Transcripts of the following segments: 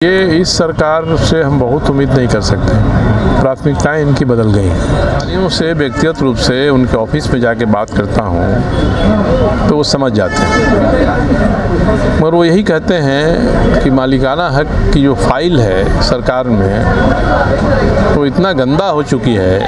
ये इस सरकार से हम बहुत उम्मीद नहीं कर सकते। प्राथमिकताएं इनकी बदल गई हैं। से व्यक्तिगत रूप से उनके ऑफिस में जाके बात करता हूँ तो वो समझ जाते हैं, मगर वो यही कहते हैं कि मालिकाना हक की जो फाइल है सरकार में तो इतना गंदा हो चुकी है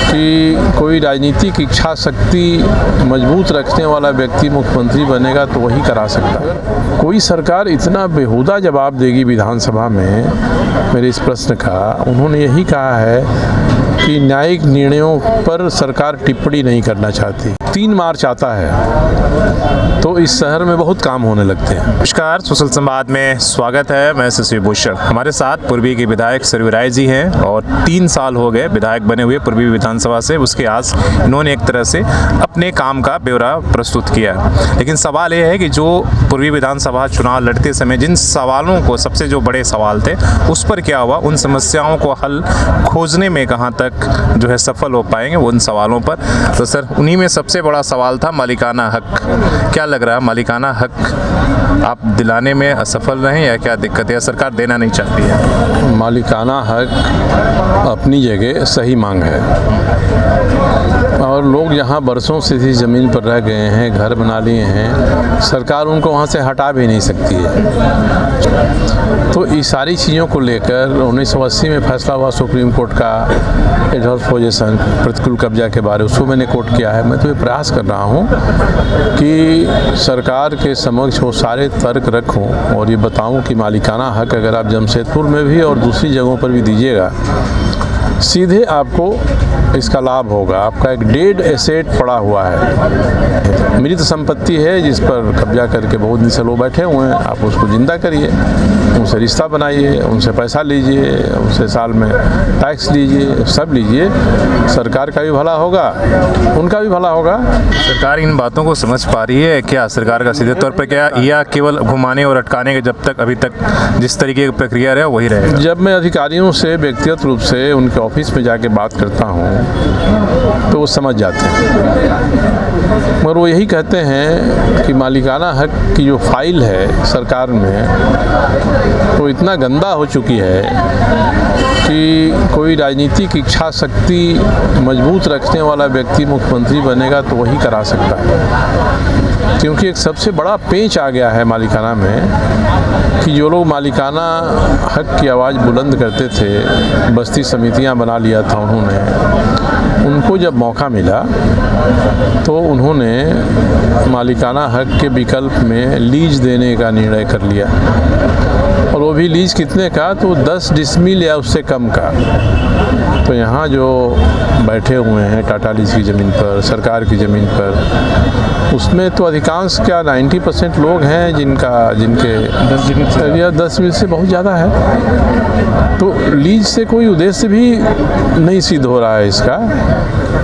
कि कोई राजनीतिक इच्छा शक्ति मजबूत रखने वाला व्यक्ति मुख्यमंत्री बनेगा तो वही करा सकता है। कोई सरकार इतना बेहुदा जवाब देगी विधानसभा में मेरे इस प्रश्न का। उन्होंने यही कहा है कि न्यायिक निर्णयों पर सरकार टिप्पणी नहीं करना चाहती। 3 मार्च आता है तो इस शहर में बहुत काम होने लगते हैं। नमस्कार, सोशल संवाद में स्वागत है। मैं शशि भूषण। हमारे साथ पूर्वी के विधायक सरयू राय जी हैं और 3 साल हो गए विधायक बने हुए पूर्वी विधानसभा से। उसके आज इन्होंने एक तरह से अपने काम का ब्यौरा प्रस्तुत किया। लेकिन सवाल ये है कि जो पूर्वी विधानसभा चुनाव लड़ते समय जिन सवालों को, सबसे जो बड़े सवाल थे, उस पर क्या हुआ, उन समस्याओं को हल खोजने में कहाँ तक जो है सफल हो पाएंगे उन सवालों पर। तो सर, उन्हीं में सबसे बड़ा सवाल था मालिकाना हक। क्या लग रहा है, मालिकाना हक आप दिलाने में असफल रहे या क्या दिक्कत है, सरकार देना नहीं चाहती है? मालिकाना हक अपनी जगह सही मांग है और लोग यहाँ बरसों से इस ज़मीन पर रह गए हैं, घर बना लिए हैं, सरकार उनको वहाँ से हटा भी नहीं सकती है। तो इस सारी चीज़ों को लेकर 1980 में फैसला हुआ सुप्रीम कोर्ट का एडवर्स पोजीशन प्रतिकूल कब्जा के बारे, उसको मैंने कोर्ट किया है। मैं तो ये प्रयास कर रहा हूँ कि सरकार के समक्ष वो सारे तर्क रखूँ और ये बताऊँ कि मालिकाना हक अगर आप जमशेदपुर में भी और दूसरी जगहों पर भी दीजिएगा, सीधे आपको इसका लाभ होगा। आपका एक डेड एसेट पड़ा हुआ है, मृत संपत्ति है जिस पर कब्जा करके बहुत दिन से लोग बैठे हुए हैं। आप उसको जिंदा करिए, उनसे रिश्ता बनाइए, उनसे पैसा लीजिए, उनसे साल में टैक्स लीजिए, सब लीजिए। सरकार का भी भला होगा, उनका भी भला होगा। सरकार इन बातों को समझ पा रही है क्या? सरकार का सीधे तौर पर क्या, या केवल घुमाने और अटकाने के जब तक अभी तक जिस तरीके की प्रक्रिया रहा वही रहेगा? जब मैं अधिकारियों से व्यक्तिगत रूप से उनके ऑफिस में जाके बात करता हूँ तो वो समझ जाते हैं, मगर वो यही कहते हैं कि मालिकाना हक की जो फाइल है सरकार में तो इतना गंदा हो चुकी है कि कोई राजनीतिक इच्छा शक्ति मजबूत रखने वाला व्यक्ति मुख्यमंत्री बनेगा तो वही करा सकता है। क्योंकि एक सबसे बड़ा पेंच आ गया है मालिकाना में कि जो लोग मालिकाना हक की आवाज़ बुलंद करते थे, बस्ती समितियां बना लिया था उन्होंने, उनको जब मौका मिला तो उन्होंने मालिकाना हक के विकल्प में लीज देने का निर्णय कर लिया। और वो भी लीज कितने का, तो 10 डिसमिल या उससे कम का। तो यहाँ जो बैठे हुए हैं टाटा लीज की ज़मीन पर, सरकार की ज़मीन पर, उसमें तो अधिकांश क्या 90% लोग हैं जिनके 10 मिल से बहुत ज़्यादा है। तो लीज से कोई उद्देश्य भी नहीं सिद्ध हो रहा है इसका,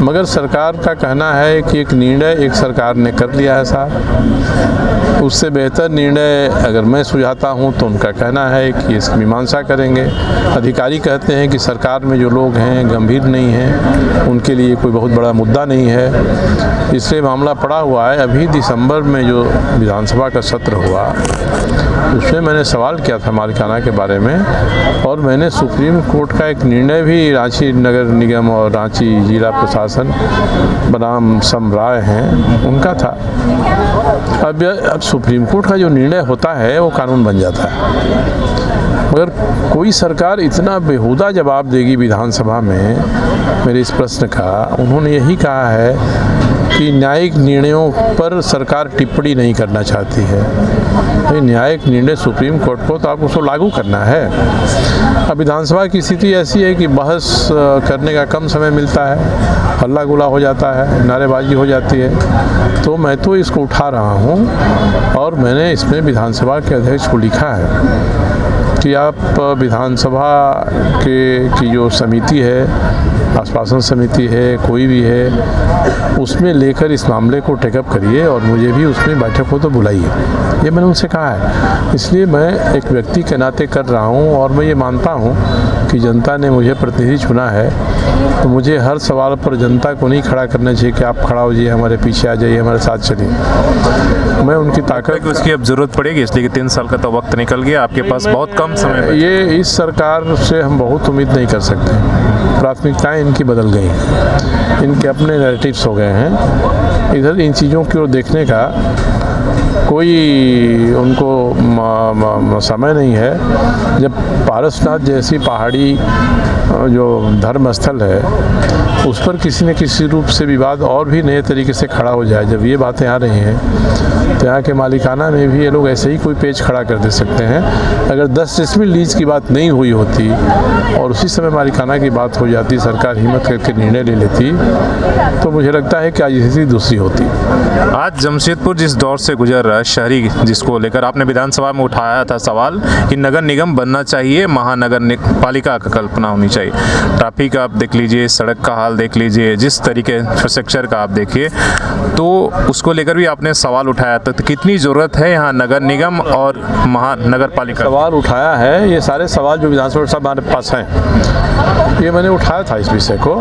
मगर सरकार का कहना है कि एक निर्णय एक सरकार ने कर लिया है साहब, उससे बेहतर निर्णय अगर मैं सुझाता हूं तो उनका कहना है कि इसकी मीमांसा करेंगे। अधिकारी कहते हैं कि सरकार में जो लोग हैं गंभीर नहीं हैं, उनके लिए कोई बहुत बड़ा मुद्दा नहीं है, इसलिए मामला पड़ा हुआ है। अभी दिसंबर में जो विधानसभा का सत्र हुआ उसमें मैंने सवाल किया था मालिकाना के बारे में और मैंने सुप्रीम कोर्ट का एक निर्णय भी रांची नगर निगम और रांची जिला प्रशासन बनाम सम राय हैं उनका था। अब सुप्रीम कोर्ट का जो निर्णय होता है वो कानून बन जाता है, मगर कोई सरकार इतना बेहुदा जवाब देगी विधानसभा में मेरे इस प्रश्न का। उन्होंने यही कहा है कि न्यायिक निर्णयों पर सरकार टिप्पणी नहीं करना चाहती है। तो न्यायिक निर्णय सुप्रीम कोर्ट को तो आपको उसको लागू करना है। अब विधानसभा की स्थिति ऐसी है कि बहस करने का कम समय मिलता है, हल्ला गुला हो जाता है, नारेबाजी हो जाती है। तो मैं तो इसको उठा रहा हूँ और मैंने इसमें विधानसभा के अध्यक्ष को लिखा है कि आप विधानसभा की जो समिति है, आश्वासन समिति है, कोई भी है, उसमें लेकर इस मामले को टेकअप करिए और मुझे भी उसमें बैठक को तो बुलाइए। ये मैंने उनसे कहा है। इसलिए मैं एक व्यक्ति के नाते कर रहा हूँ और मैं ये मानता हूँ कि जनता ने मुझे प्रतिनिधि चुना है, तो मुझे हर सवाल पर जनता को नहीं खड़ा करना चाहिए कि आप खड़ा हो जाइए, हमारे पीछे आ जाइए, हमारे साथ चलिए। मैं उनकी ताकत उसकी अब ज़रूरत पड़ेगी, इसलिए कि 3 साल का तो वक्त निकल गया, आपके पास बहुत कम कम समय में? ये इस सरकार से हम बहुत उम्मीद नहीं कर सकते। प्राथमिकताएं इनकी बदल गई हैं, इनके अपने नैरेटिव्स हो गए हैं। इधर इन चीज़ों की ओर देखने का कोई उनको समय नहीं है। जब पारसनाथ जैसी पहाड़ी जो धर्म स्थल है उस पर किसी न किसी रूप से विवाद और भी नए तरीके से खड़ा हो जाए, जब ये बातें आ रही हैं तो यहाँ के मालिकाना में भी ये लोग ऐसे ही कोई पेच खड़ा कर दे सकते हैं। अगर 10 डिसमिल लीज की बात नहीं हुई होती और उसी समय मालिकाना की बात हो जाती, सरकार हिम्मत करके निर्णय ले लेती, तो मुझे लगता है कि आज स्थिति दूसरी होती। आज जमशेदपुर जिस दौर से गुजर रहा है शहरी, जिसको लेकर आपने विधानसभा में उठाया था सवाल कि नगर निगम बनना चाहिए, महानगर पालिका का कल्पना होनी चाहिए। ट्रैफिक आप देख लीजिए, सड़क का हाल देख लीजिए, जिस तरीके इंफ्रास्ट्रक्चर का आप देखिए, तो उसको लेकर भी आपने सवाल उठाया था। तो कितनी ज़रूरत है यहाँ नगर निगम और महानगर पालिका? सवाल उठाया है, ये सारे सवाल जो विधानसभा साहब हमारे पास हैं, ये मैंने उठाया था इस विषय को।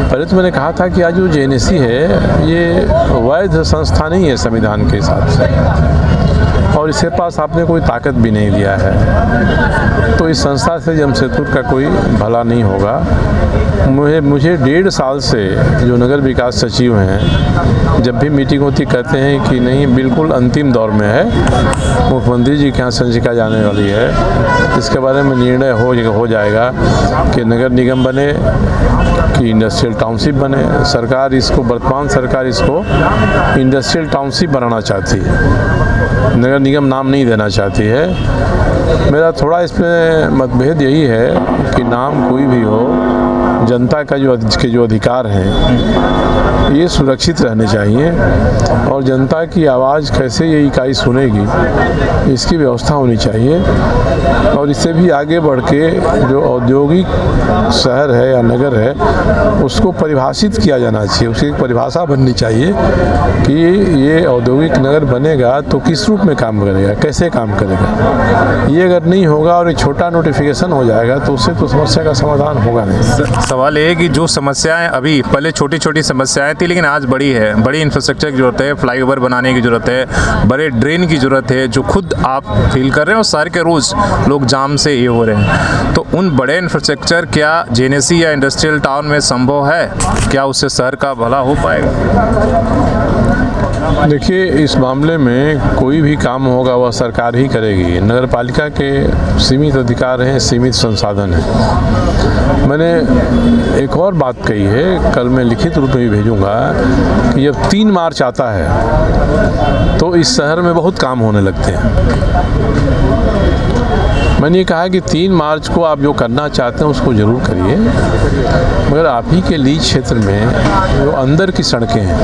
पहले तो मैंने कहा था कि आज जो जेएनएससी है ये वैध संस्था नहीं है संविधान के हिसाब से, और इसके पास आपने कोई ताकत भी नहीं दिया है, तो इस संस्था से जमशेदपुर का कोई भला नहीं होगा। मुझे 1.5 साल से जो नगर विकास सचिव हैं, जब भी मीटिंग होती कहते हैं कि नहीं बिल्कुल अंतिम दौर में है, मुख्यमंत्री जी के यहाँ संचिका जाने वाली है, इसके बारे में निर्णय हो जाएगा कि नगर निगम बने कि इंडस्ट्रियल टाउनशिप बने। सरकार इसको, वर्तमान सरकार इसको इंडस्ट्रियल टाउनशिप बनाना चाहती है, नगर निगम नाम नहीं देना चाहती है। मेरा थोड़ा इसमें मतभेद यही है कि नाम कोई भी हो, जनता का जो अधिकार हैं ये सुरक्षित रहने चाहिए, और जनता की आवाज़ कैसे ये इकाई सुनेगी इसकी व्यवस्था होनी चाहिए। और इससे भी आगे बढ़ के जो औद्योगिक शहर है या नगर है उसको परिभाषित किया जाना चाहिए, उसकी एक परिभाषा बननी चाहिए कि ये औद्योगिक नगर बनेगा तो किस रूप में काम करेगा, कैसे काम करेगा। ये अगर नहीं होगा और एक छोटा नोटिफिकेशन हो जाएगा तो उससे तो समस्या का समाधान होगा नहीं। सवाल ये है कि जो समस्याएं अभी पहले छोटी छोटी समस्याएं थी लेकिन आज बड़ी है, बड़ी इंफ्रास्ट्रक्चर की जरूरत है, फ्लाईओवर बनाने की जरूरत है, बड़े ड्रेन की जरूरत है, जो खुद आप फील कर रहे हैं और सारे के रोज़ लोग जाम से ये हो रहे हैं। तो उन बड़े इंफ्रास्ट्रक्चर क्या जेएनएससी या इंडस्ट्रियल टाउन में संभव है? क्या उससे शहर का भला हो पाएगा? देखिए, इस मामले में कोई भी काम होगा वह सरकार ही करेगी। नगर पालिका के सीमित अधिकार हैं, सीमित संसाधन हैं। मैंने एक और बात कही है, कल मैं लिखित रूप में भी भेजूंगा कि जब 3 मार्च आता है तो इस शहर में बहुत काम होने लगते हैं। मैंने ये कहा कि 3 मार्च को आप जो करना चाहते हैं उसको ज़रूर करिए, मगर आप ही के लीज क्षेत्र में जो अंदर की सड़कें हैं,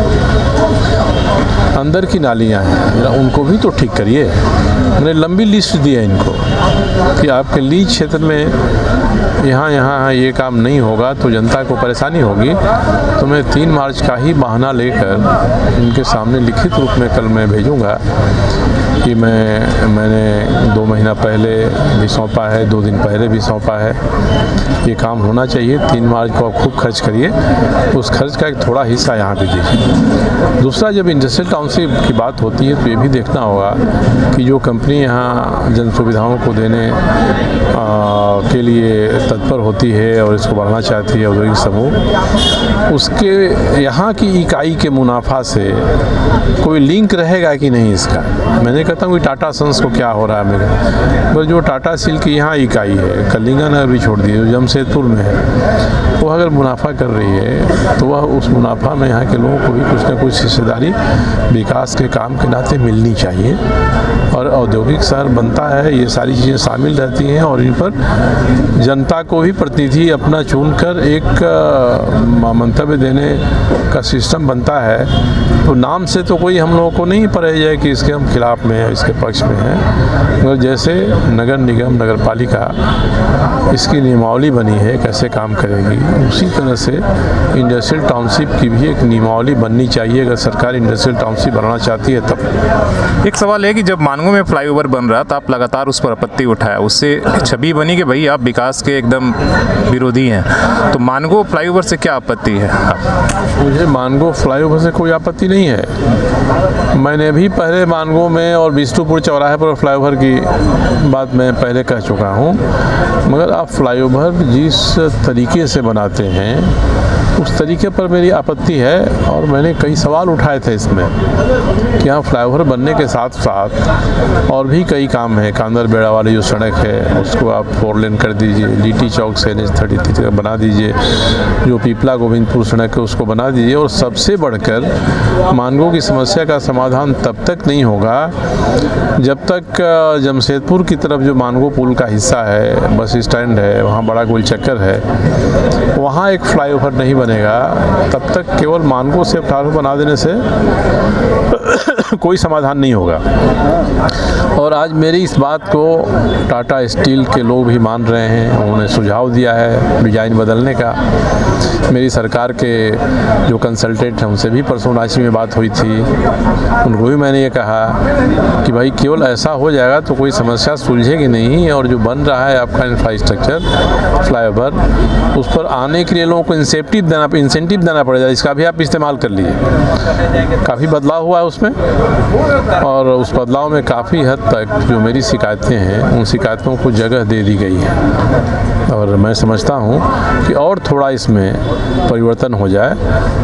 अंदर की नालियां हैं, उनको भी तो ठीक करिए। मैंने लंबी लिस्ट दी है इनको कि आपके लीज क्षेत्र में यहाँ ये काम नहीं होगा तो जनता को परेशानी होगी। तो मैं 3 मार्च का ही बहाना लेकर इनके सामने लिखित रूप में कल मैं भेजूँगा कि मैंने 2 महीना पहले भी सौंपा है, 2 दिन पहले भी सौंपा है, ये काम होना चाहिए। 3 मार्च को आप खूब खर्च करिए, उस खर्च का एक थोड़ा हिस्सा यहाँ पे दीजिए। दूसरा, जब इंडस्ट्रियल टाउनशिप की बात होती है तो ये भी देखना होगा कि जो कंपनी यहाँ जन सुविधाओं को देने के लिए तत्पर होती है और इसको बढ़ाना चाहती है औद्योगिक समूह, उसके यहाँ की इकाई के मुनाफा से कोई लिंक रहेगा कि नहीं इसका। मैंने कहता हूँ कि टाटा सन्स को क्या हो रहा है मेरे, पर जो टाटा स्टील की यहाँ इकाई है, कलिंगा नगर भी छोड़ दिए, जो जमशेदपुर में है, वो अगर मुनाफा कर रही है तो वह उस मुनाफा में यहाँ के लोगों को भी कुछ न कुछ हिस्सेदारी विकास के काम के नाते मिलनी चाहिए। और औद्योगिक शहर बनता है, ये सारी चीज़ें शामिल रहती हैं, और इन पर जनता को भी प्रतिनिधि अपना चुनकर एक मंतव्य देने का सिस्टम बनता है। तो नाम से तो कोई हम लोगों को नहीं परहेज है कि इसके हम खिलाफ में है, इसके पक्ष में है, मगर जैसे नगर निगम, नगर पालिका, इसकी नियमावली बनी है कैसे काम करेगी, उसी तरह से इंडस्ट्रियल टाउनशिप की भी एक नियमावली बननी चाहिए अगर सरकार इंडस्ट्रियल टाउनशिप बनाना चाहती है तब। एक सवाल है कि जब मानगो में फ्लाईओवर बन रहा था, आप लगातार उस पर आपत्ति उठाया, उससे छवि बनी कि भाई आप विकास के एकदम विरोधी हैं। तो मानगो फ्लाईओवर से क्या आपत्ति है? मुझे मानगो फ्लाईओवर से कोई आपत्ति नहीं है। मैंने भी पहले मानगो में और बिष्णुपुर चौराहे पर फ्लाईओवर की बात मैं पहले कह चुका हूँ, मगर आप फ्लाईओवर जिस तरीके से बनाते हैं उस तरीके पर मेरी आपत्ति है। और मैंने कई सवाल उठाए थे इसमें कि यहाँ फ्लाईओवर बनने के साथ साथ और भी कई काम हैं। कांदर बेड़ा वाली जो सड़क है उसको आप 4 लेन कर दीजिए, लीटी चौक से NH-33 तक बना दीजिए, जो पीपला गोविंदपुर सड़क है उसको बना दीजिए। और सबसे बढ़कर मानगो की समस्या का समाधान तब तक नहीं होगा जब तक जमशेदपुर की तरफ जो मानगो पुल का हिस्सा है, बस स्टैंड है, वहाँ बड़ा गोल चक्कर है, वहाँ एक फ्लाईओवर नहीं बनेगा। तब तक केवल मानगो से फ्लाईओवर बना देने से कोई समाधान नहीं होगा। और आज मेरी इस बात को टाटा स्टील के लोग भी मान रहे हैं। उन्होंने सुझाव दिया है डिज़ाइन बदलने का। मेरी सरकार के जो कंसल्टेंट हैं उनसे भी परसों रांची में बात हुई थी, उनको भी मैंने ये कहा कि भाई केवल ऐसा हो जाएगा तो कोई समस्या सुलझेगी नहीं। और जो बन रहा है आपका इंफ्रास्ट्रक्चर फ्लाईओवर, उस पर आने के लिए लोगों को इंसेंटिव देना पड़ेगा। इसका भी आप इस्तेमाल कर लीजिए। काफ़ी बदलाव हुआ है उसमें, और उस बदलाव में काफ़ी हद तक जो मेरी शिकायतें हैं उन शिकायतों को जगह दे दी गई है। और मैं समझता हूँ कि और थोड़ा इसमें परिवर्तन हो जाए।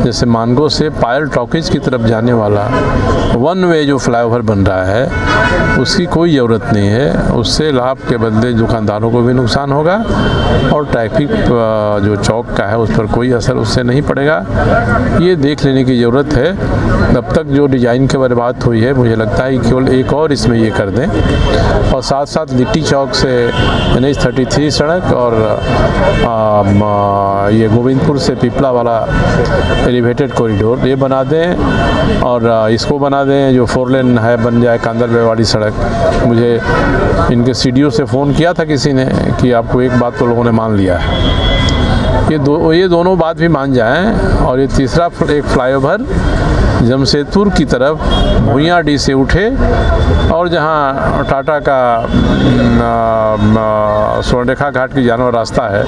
जैसे मानगो से पायल टॉकीज की तरफ जाने वाला 1 वे जो फ्लाईओवर बन रहा है उसकी कोई ज़रूरत नहीं है। उससे लाभ के बदले दुकानदारों को भी नुकसान होगा और ट्रैफिक जो चौक का है उस पर कोई असर उससे नहीं पड़ेगा। ये देख लेने की ज़रूरत है। अब तक जो डिज़ाइन के बारे में बात हुई है, मुझे लगता है कि केवल एक और इसमें ये कर दें, और साथ साथ लिट्टी चौक से NH-33 सड़क और ये गोविंदपुर से पीपला वाला एलिवेटेड कॉरिडोर ये बना दें। और इसको बना दें जो 4 लेन है बन जाए कांदर वाली सड़क। मुझे इनके CDO से फ़ोन किया था किसी ने कि आपको एक बात तो लोगों ने मान लिया है। ये दोनों बात भी मान जाएं। और ये तीसरा एक फ्लाईओवर जमशेदपुर की तरफ भुइयाडी से उठे और जहाँ टाटा का स्वर्णरेखा घाट की जानवर रास्ता है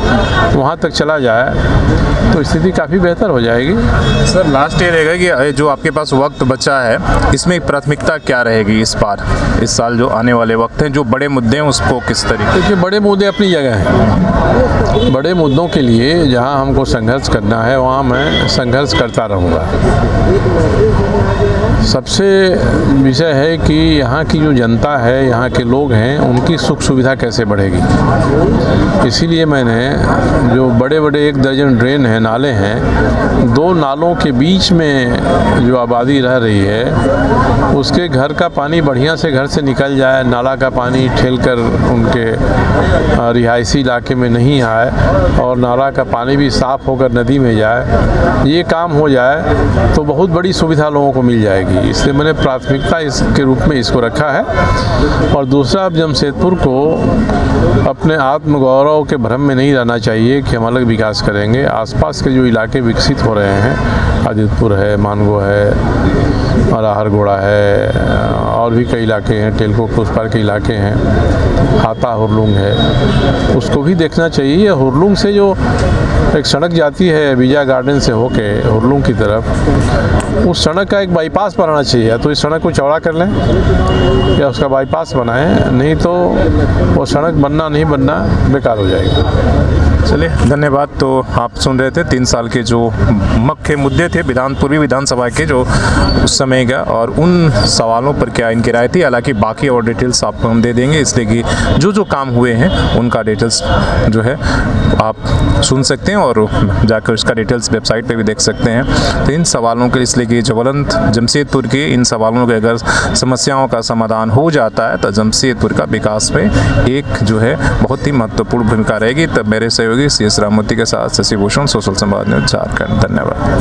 वहाँ तक चला जाए तो स्थिति काफ़ी बेहतर हो जाएगी। सर लास्ट ये रहेगा कि जो आपके पास वक्त बचा है इसमें प्राथमिकता क्या रहेगी इस साल जो आने वाले वक्त हैं, जो बड़े मुद्दे हैं उसको किस तरीके? देखिए, बड़े मुद्दे अपनी जगह हैं। बड़े मुद्दों के लिए जहाँ हमको संघर्ष करना है वहाँ मैं संघर्ष करता रहूँगा। सबसे विषय है कि यहाँ की जो जनता है, यहाँ के लोग हैं, उनकी सुख सुविधा कैसे बढ़ेगी। इसीलिए मैंने जो बड़े बड़े 1 दर्जन ड्रेन हैं, नाले हैं, 2 नालों के बीच में जो आबादी रह रही है उसके घर का पानी बढ़िया से घर से निकल जाए, नाला का पानी ठेल कर उनके रिहायशी इलाके में नहीं आए और नाला का पानी भी साफ़ होकर नदी में जाए। ये काम हो जाए तो बहुत बड़ी सुविधा लोगों को मिल जाएगी। इसलिए मैंने प्राथमिकता इसके रूप में इसको रखा है। और दूसरा, अब जमशेदपुर को अपने आत्मगौरव के भ्रम में नहीं रहना चाहिए कि हम अलग विकास करेंगे। आसपास के जो इलाके विकसित हो रहे हैं, आदितपुर है, मानगो है, राहरगोड़ा है, और भी कई इलाके हैं, टेलको पुष्पार के इलाके हैं, हाता हुरलुंग है, उसको भी देखना चाहिए। हुरलुंग से जो एक सड़क जाती है विजय गार्डन से होके हुरलुंग की तरफ, उस सड़क का एक बाईपास बनाना चाहिए। या तो इस सड़क को चौड़ा कर लें या उसका बाईपास बनाएं, नहीं तो वो सड़क बनना नहीं बनना बेकार हो जाएगी। चलिए, धन्यवाद। तो आप सुन रहे थे 3 साल के जो मुख्य मुद्दे थे पूर्वी विधानसभा के जो उस समय का, और उन सवालों पर क्या इनकी राय थी। हालांकि बाकी और डिटेल्स आपको हम दे देंगे, इसलिए कि जो काम हुए हैं उनका डिटेल्स जो है आप सुन सकते हैं और जाकर उसका डिटेल्स वेबसाइट पे भी देख सकते हैं। तो इन सवालों के, इसलिए कि ज्वलंत जमशेदपुर के इन सवालों के अगर समस्याओं का समाधान हो जाता है तो जमशेदपुर का विकास में एक जो है बहुत ही महत्वपूर्ण भूमिका रहेगी। तब मेरे सहयोगी CS राममूर्ति के साथ शशि भूषण, सोशल संवाद न्यूज़ झारखंड। धन्यवाद।